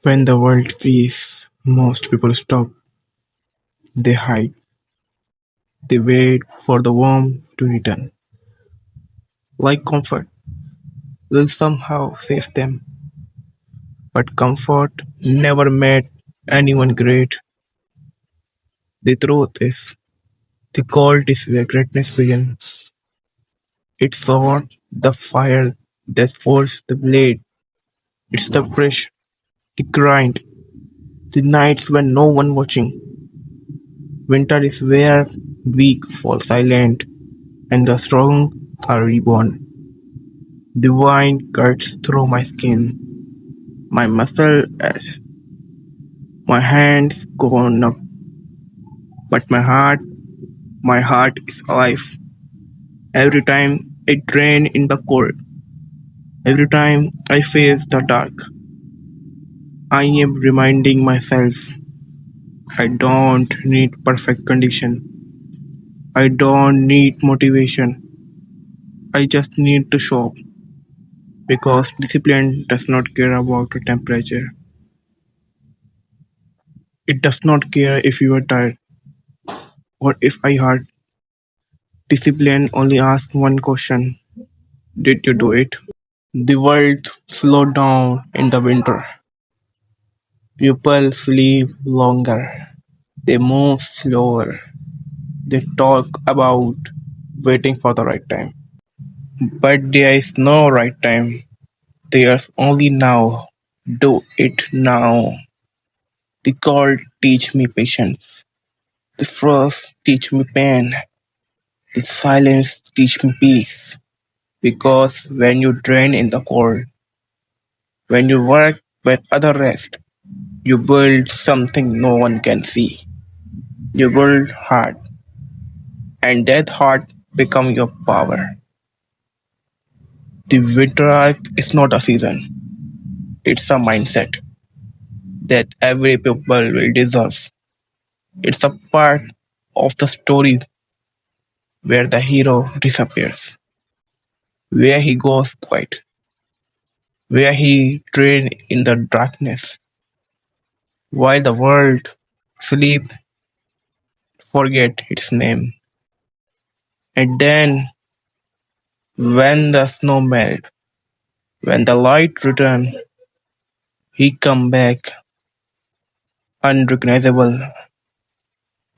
When the world freezes, most people stop. They hide. They wait for the warmth to return. Like comfort will somehow save them. But comfort never made anyone great. The truth is, the cold is where greatness begins. It's not the fire that forces the blade. It's the pressure, the grind, the nights when no one watching. Winter is where weak fall silent and the strong are reborn. The wind cuts through my skin, my muscle ache, my hands go numb, but my heart is alive. Every time I train in the cold, every time I face the dark, I am reminding myself I don't need perfect condition. I don't need motivation. I just need to show up because discipline does not care about the temperature. It does not care if you are tired or if I hurt. Discipline only asks one question: did you do it? The world slowed down in the winter. People sleep longer. They move slower. They talk about waiting for the right time. But there is no right time. There's only now. Do it now. The cold teach me patience. The frost teach me pain. The silence teach me peace. Because when you drain in the cold, when you work when other rest, you build something no one can see. You build heart, and that heart become your power. The winter arc is not a season; it's a mindset that every people will deserve. It's a part of the story where the hero disappears, where he goes quiet, where he trains in the darkness, while the world sleep forget its name. And then when the snow melt, when the light return, he come back unrecognizable,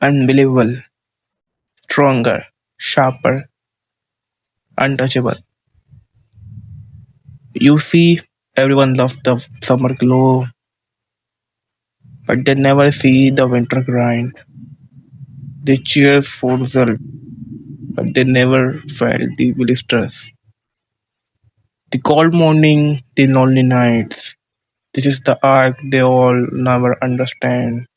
unbelievable, stronger, sharper, untouchable. You see, everyone loves the summer glow, but they never see the winter grind. They cheer for result, but they never felt the blisters. The cold morning, the lonely nights. This is the arc they all never understand.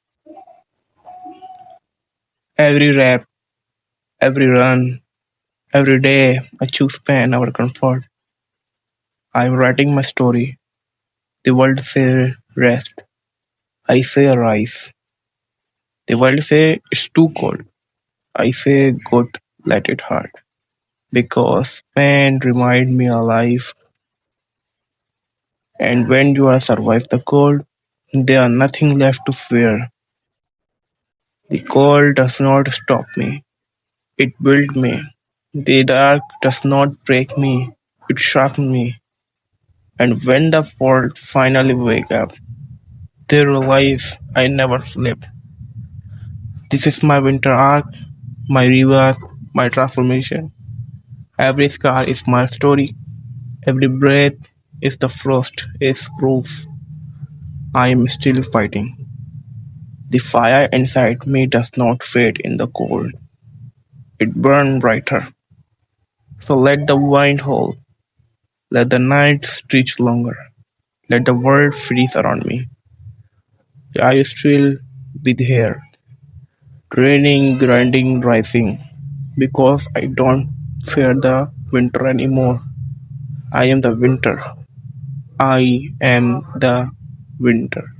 Every rap, every run, every day I choose pain over comfort. I'm writing my story. The world say rest. I say rise. The world say it's too cold. I say good, let it hurt. Because pain remind me alive. And when you are survive the cold, there are nothing left to fear. The cold does not stop me. It built me. The dark does not break me. It sharpened me. And when the world finally wake up, they realize I never slept. This is my winter arc, my rebirth, my transformation. Every scar is my story. Every breath is the frost, is proof I am still fighting. The fire inside me does not fade in the cold. It burns brighter. So let the wind hold. Let the night stretch longer. Let the world freeze around me. I will still be here, training, grinding, rising. Because I don't fear the winter anymore. I am the winter. I am the winter.